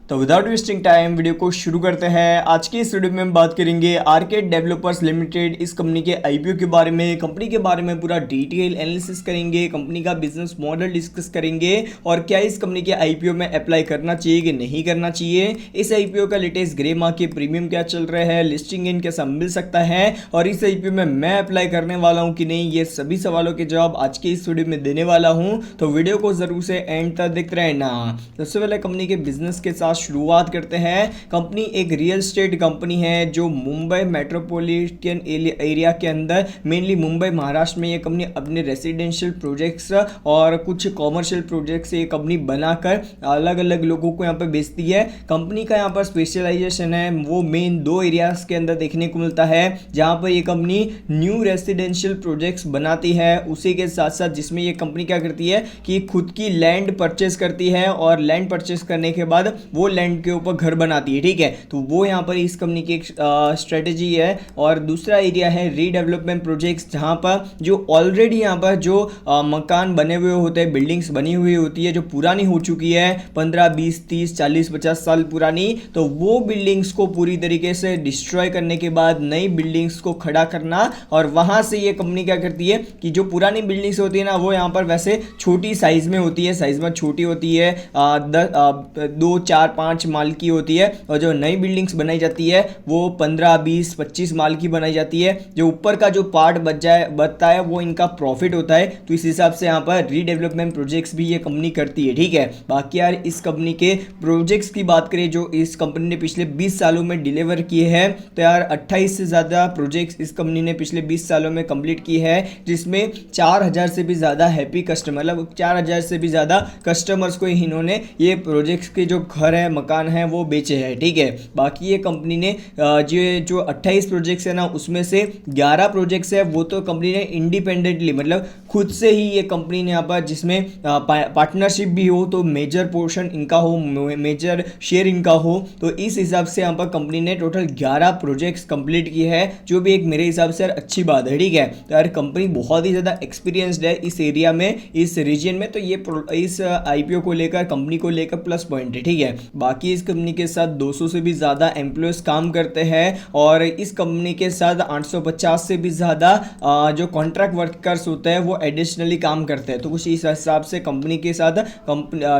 तो without wasting time video को शुरू करते हैं। आज के इस वीडियो में हम बात करेंगे आर्केड डेवलपर्स लिमिटेड इस कंपनी के आईपीओ के बारे में, कंपनी के बारे में पूरा डिटेल एनालिसिस करेंगे, कंपनी का बिजनेस मॉडल डिस्कस करेंगे और क्या इस कंपनी के आईपीओ में अप्लाई करना चाहिए कि नहीं करना चाहिए, इस आईपीओ का लेटेस्ट ग्रे मार्केट प्रीमियम क्या चल रहा है, लिस्टिंग इन कैसा मिल सकता है और इस आईपीओ में मैं अप्लाई करने वाला हूं कि नहीं, ये सभी सवालों के जवाब आज के इस वीडियो में देने वाला हूं। तो वीडियो को जरूर से एंड तक देखते रहना। सबसे पहले कंपनी के बिजनेस के साथ शुरुआत करते हैं। कंपनी एक रियल एस्टेट कंपनी है जो मुंबई मेट्रोपॉलिटन एरिया के अंदर, मेनली मुंबई महाराष्ट्र में ये कंपनी अपने रेसिडेंशियल प्रोजेक्ट्स और कुछ कॉमर्शियल प्रोजेक्ट्स ये कंपनी बनाकर अलग अलग लोगों को यहाँ पर बेचती है। कंपनी का यहाँ पर स्पेशलाइजेशन है वो मेन दो एरियाज के अंदर देखने को मिलता है, जहाँ पर ये कंपनी न्यू रेसिडेंशियल प्रोजेक्ट्स बनाती है। उसी के साथ साथ जिसमें ये कंपनी क्या करती है कि खुद की लैंड परचेस करती है और लैंड परचेस करने के बाद वो लैंड के ऊपर घर बनाती है। ठीक है, तो वो यहाँ पर इस कंपनी की एक स्ट्रेटेजी है। और दूसरा एरिया है रीडेवलपमेंट प्रोजेक्ट्स, जहाँ पर जो ऑलरेडी यहाँ पर जो मकान बने हुए होते हैं, बिल्डिंग्स बनी हुई होती है जो पुरानी हो चुकी है 15 20 30 40 50 साल पुरानी, तो वो बिल्डिंग्स को पूरी तरीके से डिस्ट्रॉय करने के बाद नई बिल्डिंग्स को खड़ा करना। और वहाँ से ये कंपनी क्या करती है कि जो पुरानी बिल्डिंग्स होती है ना, वो यहाँ पर वैसे छोटी साइज में होती है, साइज में छोटी होती है, 2 4 5 माल की होती है, और जो नई बिल्डिंग्स बनाई जाती है वो 15 20 25 माल की बनाई जाती है। जो ऊपर का जो पार्ट बचता है वो इनका प्रॉफिट होता है। तो इस हिसाब से यहाँ पर रीडेवलपमेंट प्रोजेक्ट्स भी ये कंपनी करती है। ठीक है, बाकी यार इस कंपनी के प्रोजेक्ट्स की बात करें जो इस कंपनी ने पिछले 20 सालों में डिलीवर किए हैं, तो यार 28 से ज़्यादा प्रोजेक्ट्स इस कंपनी ने पिछले 20 सालों में कंप्लीट किए हैं, जिसमें 4000 से भी ज़्यादा हैप्पी कस्टमर, मतलब 4000 से भी ज़्यादा कस्टमर्स को इन्होंने ये प्रोजेक्ट्स के जो घर है मकान है वो बेचे हैं। ठीक है, बाकी ये कंपनी ने जो 28 प्रोजेक्ट्स है ना, उसमें से 11 प्रोजेक्ट्स है वो तो कंपनी ने इंडिपेंडेंटली, मतलब खुद से ही ये कंपनी ने यहाँ पर, जिसमें पार्टनरशिप भी हो तो मेजर पोर्शन इनका हो, मेजर शेयर इनका हो, तो इस हिसाब से यहाँ पर कंपनी ने टोटल 11 प्रोजेक्ट्स कंप्लीट किए हैं, जो भी एक मेरे हिसाब से अच्छी बात है। ठीक है, तो यार कंपनी बहुत ही ज़्यादा एक्सपीरियंसड है इस एरिया में, इस रीजन में, तो ये इस आईपीओ को लेकर, कंपनी को लेकर प्लस पॉइंट है। ठीक है, बाकी इस कंपनी के साथ 200 से भी ज़्यादा एम्प्लॉयज़ काम करते हैं और इस कंपनी के साथ 850 से भी ज़्यादा जो कॉन्ट्रैक्ट वर्कर्स होते हैं वो एडिशनली काम करते हैं। तो कुछ इस हिसाब से कंपनी के साथ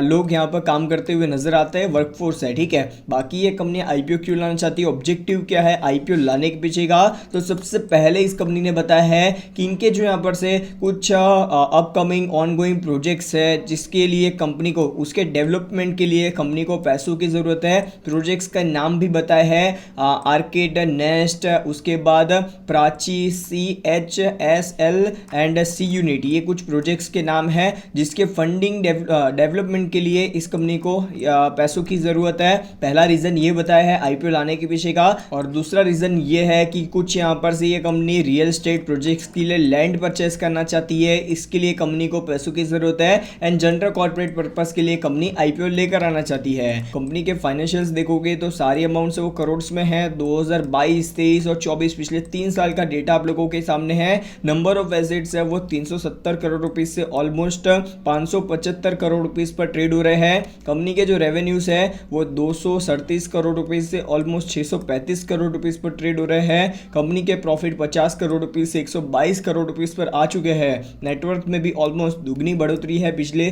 लोग यहाँ पर काम करते हुए नजर आते हैं, वर्कफोर्स है। ठीक है, बाकी ये कंपनी आईपीओ क्यों लाना चाहती है, ऑब्जेक्टिव क्या है आईपीओ लाने के पीछे का, तो सबसे पहले इस कंपनी ने बताया है कि इनके जो यहाँ पर से कुछ अपकमिंग ऑनगोइंग प्रोजेक्ट्स है, जिसके लिए कंपनी को, उसके डेवलपमेंट के लिए कंपनी को पैसों की ज़रूरत है। प्रोजेक्ट्स का नाम भी बताया है, आर्केड, नेस्ट, उसके बाद Prachi, CHSL and C unit, ये कुछ प्रोजेक्ट्स के नाम है जिसके फंडिंग डेवलपमेंट के लिए इस कंपनी को पैसों की ज़रूरत है। पहला रीज़न ये बताया है आईपीओ लाने के पीछे का, और दूसरा रीज़न ये है कि कुछ यहाँ पर से ये कंपनी रियल एस्टेट प्रोजेक्ट्स के लिए लैंड परचेस करना चाहती है, इसके लिए कंपनी को पैसों की ज़रूरत है, एंड जनरल कॉर्पोरेट पर्पस के लिए कंपनी आईपीओ लेकर आना चाहती है। कंपनी के फाइनेंशियल्स देखोगे तो सारी अमाउंट्स वो करोड़्स में है। 2022, 23 और 24 पिछले 3 साल का डेटा आप लोगों के सामने है। नंबर ऑफ एसेट्स है वो 370 करोड़ रुपीस से ऑलमोस्ट 575 करोड़ रुपीस पर ट्रेड हो रहे हैं। कंपनी के जो रेवेन्यूज है वो 237 करोड़ रुपीस से ऑलमोस्ट 635 करोड़ रुपीस पर ट्रेड हो रहे हैं। कंपनी के प्रॉफिट 50 करोड़ रुपीस से 122 करोड़ रुपीस पर आ चुके हैं। नेटवर्क में भी ऑलमोस्ट दुगनी बढ़ोतरी है पिछले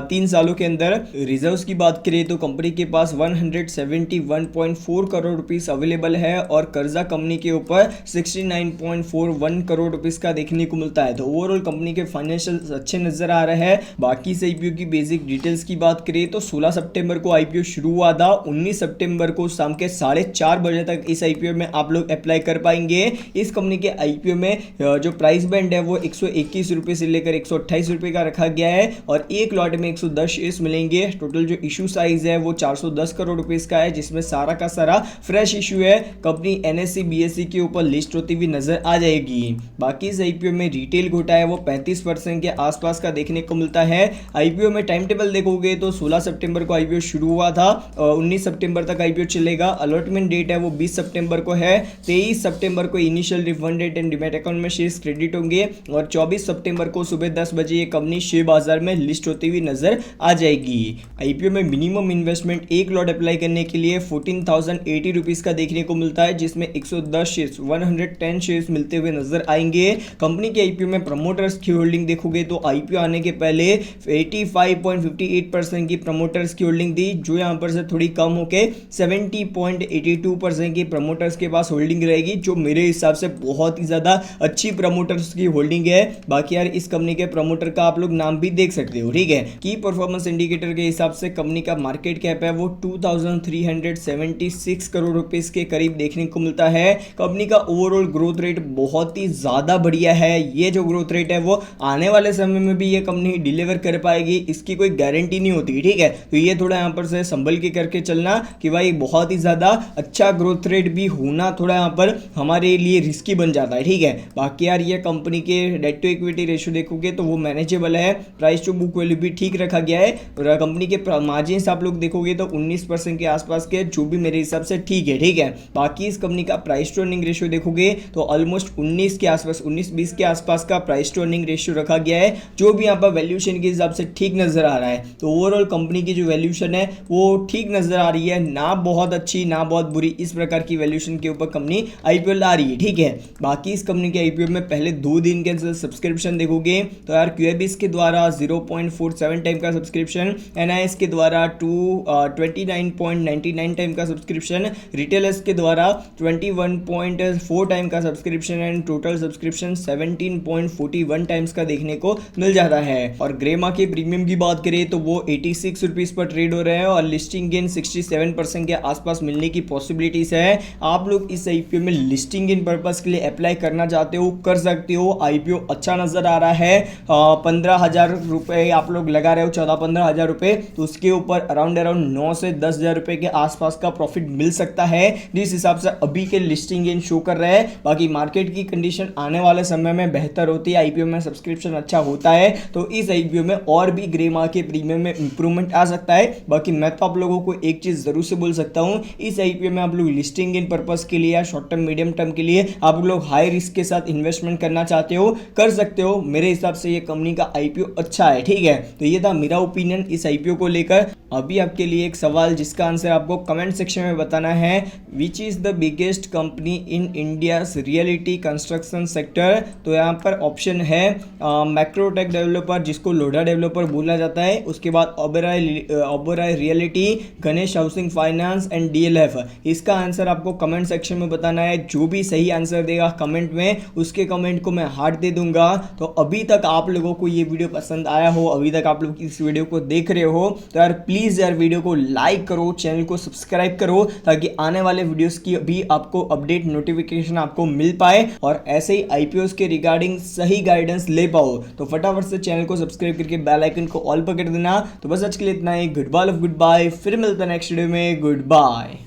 3 सालों के अंदर। रिजर्व्स की बात करें तो कंपनी के पास 171.4 करोड़ रुपीस अवेलेबल है और कर्जा कंपनी के ऊपर 69.41 करोड़ रुपीस का देखने को मिलता है। तो ओवरऑल कंपनी के फाइनेंशियल अच्छे नजर आ रहे हैं। बाकी से आईपीओ की बेसिक डिटेल्स की बात करें तो 16 सितंबर को आईपीओ शुरू हुआ था। 19 सितंबर को शाम के 4:30 बजे तक इस आईपीओ में आप लोग अप्लाई कर पाएंगे। इस कंपनी के आईपीओ में जो प्राइस बैंड है वो 121 रुपए से लेकर 128 रुपए का रखा गया है और एक लॉट में 110 शेयर्स मिलेंगे। टोटल जो इशू साइज है वो 410 करोड़ रुपीस का है, जिसमें सारा का सारा फ्रेश इशू है। कंपनी एनएससी बीएससी के ऊपर लिस्ट होती हुई नजर आ जाएगी। बाकी इस आईपीओ में रिटेल घोटा है वो 35% के आसपास का देखने को मिलता है। आईपीओ में टाइम टेबल देखोगे तो 16 सितंबर को आईपीओ शुरू हुआ था और 19 सितंबर तक आईपीओ चलेगा। अलॉटमेंट डेट है वो 20 सितंबर को है। 23 सितंबर को initial refund date and demat account में शेयर्स क्रेडिट होंगे और 24 सितंबर को सुबह 10 बजे ये कंपनी शेयर बाजार में लिस्ट होती हुई नजर आ जाएगी। आईपीओ में मिनिमम इन्वेस्टमेंट एक लॉट अप्लाई करने के लिए 14,080 रुपीज़ का देखने को मिलता है, जिसमें 110 शेयर्स 110 शेयर्स मिलते हुए नजर आएंगे। कंपनी के आईपीओ में प्रमोटर्स की होल्डिंग देखोगे तो आईपीओ आने के पहले 85.58% की प्रमोटर्स की होल्डिंग थी, जो यहां पर से थोड़ी कम होके 70.82% की प्रमोटर्स के पास होल्डिंग रहेगी, जो मेरे हिसाब से बहुत ही ज्यादा अच्छी प्रमोटर्स की होल्डिंग है। बाकी यार इस कंपनी के प्रमोटर का आप लोग नाम भी देख सकते हो, ठीक है। की परफॉर्मेंस इंडिकेटर के हिसाब से कंपनी का मार्केट कैप है वो 2376 करोड़ रुपए के करीब देखने को मिलता है। कंपनी का ओवरऑल ग्रोथ रेट बहुत ही ज्यादा बढ़िया है। ये जो ग्रोथ रेट है वो आने वाले समय में भी ये कंपनी डिलीवर कर पाएगी, इसकी कोई गारंटी नहीं होती, ठीक है। तो ये थोड़ा यहाँ पर से संभल के करके चलना कि भाई बहुत ही ज्यादा अच्छा ग्रोथ रेट भी होना थोड़ा यहाँ पर हमारे लिए रिस्की बन जाता है, ठीक है। बाकी यार ये कंपनी के डेट टू इक्विटी रेशियो देखोगे तो वो मैनेजेबल है। प्राइस टू बुक वैल्यू भी ठीक रखा गया है और कंपनी के मार्जिन आप लोग देखोगे तो 19% के आसपास के, जो भी मेरे हिसाब से ठीक है, ठीक है। बाकी इस कंपनी का प्राइस टू अर्निंग रेशियो देखोगे तो ऑलमोस्ट 19 के आसपास 19-20 के आसपास का प्राइस टू अर्निंग रेशियो रखा गया है, जो भी यहाँ पर वैल्यूएशन के हिसाब से ठीक नजर आ रहा है। तो ओवरऑल कंपनी की जो वैल्यूएशन है वो ठीक नजर आ रही है, ना बहुत अच्छी ना बहुत बुरी, इस प्रकार की वैल्यूएशन के ऊपर कंपनी आईपीओ ला रही है, ठीक है। बाकी इस कंपनी के आईपीओ में पहले 2 दिन के सब्सक्रिप्शन देखोगे तो यार क्यूएबीएस के द्वारा 0.47 टाइम का सब्सक्रिप्शन, एनआईएस के द्वारा 29.99 टाइम का सब्सक्रिप्शन, रिटेलर्स के द्वारा 21.4 टाइम का subscription and total subscription 17.41 times का देखने को मिल जाता है। और ग्रेमा के प्रीमियम की बात करें तो वो 86 रुपीज पर ट्रेड हो रहे हैं और लिस्टिंग गेन 67% के आसपास मिलने की पॉसिबिलिटीज है। आप लोग इस आईपीओ में लिस्टिंग गेन पर्पस के लिए अप्लाई करना चाहते हो कर सकते हो। आईपीओ अच्छा नजर आ रहा है, 15,000 रुपए आप लोग लगा रहे हो, 14-15,000 रुपए, तो उसके ऊपर अराउंड 9 से 10,000 रुपए के आसपास का प्रॉफिट मिल सकता है, जिस हिसाब से अभी के लिस्टिंग गेन शो कर रहे हैं। बाकी मार्केट की कंडीशन आने वाले समय में बेहतर होती है, आईपीओ में सब्सक्रिप्शन अच्छा होता है तो इस आईपीओ में और भी ग्रेमा के प्रीमियम में इंप्रूवमेंट आ सकता है। बाकी मैं तो आप लोगों को एक चीज जरूर से बोल सकता हूं, इस आईपीओ में आप लोग लिस्टिंग इन पर्पस के लिए या शॉर्ट टर्म मीडियम टर्म के लिए आप लोग हाई रिस्क के साथ इन्वेस्टमेंट करना चाहते हो कर सकते हो। मेरे हिसाब से ये कंपनी का आईपीओ अच्छा है, ठीक है। तो ये था मेरा ओपिनियन इस आईपीओ को लेकर। अभी आपके लिए एक सवाल जिसका आंसर आपको कमेंट सेक्शन में बताना है, which is the biggest company in India's reality construction sector. तो यहाँ पर ऑप्शन है मैक्रोटेक डेवलपर, जिसको लोडा डेवलपर बोला जाता है, उसके बाद Oberoi reality, Ganesh housing finance and DLF. इसका आंसर आपको कमेंट सेक्शन में बताना है। जो भी सही आंसर देगा कमेंट में, उसके कमेंट को मैं हार्ट दे दूंगा। तो अभी तक आप लोगों को ये वीडियो पसंद आया हो, अभी तक आप लोग इस वीडियो को देख रहे हो, तो यार प्लीज यार वीडियो को लाइक करो, चैनल को सब्सक्राइब करो, ताकि आने वाले वीडियोस की भी आपको अपडेट नोटिफिकेशन आपको मिल पाए और ऐसे ही आईपीओस के रिगार्डिंग सही गाइडेंस ले पाओ। तो फटाफट से चैनल को सब्सक्राइब करके बेल आइकन को ऑल पर कर देना। तो बस आज के लिए इतना ही। गुड बाय, फिर मिलता है नेक्स्ट वीडियो में। Good bye.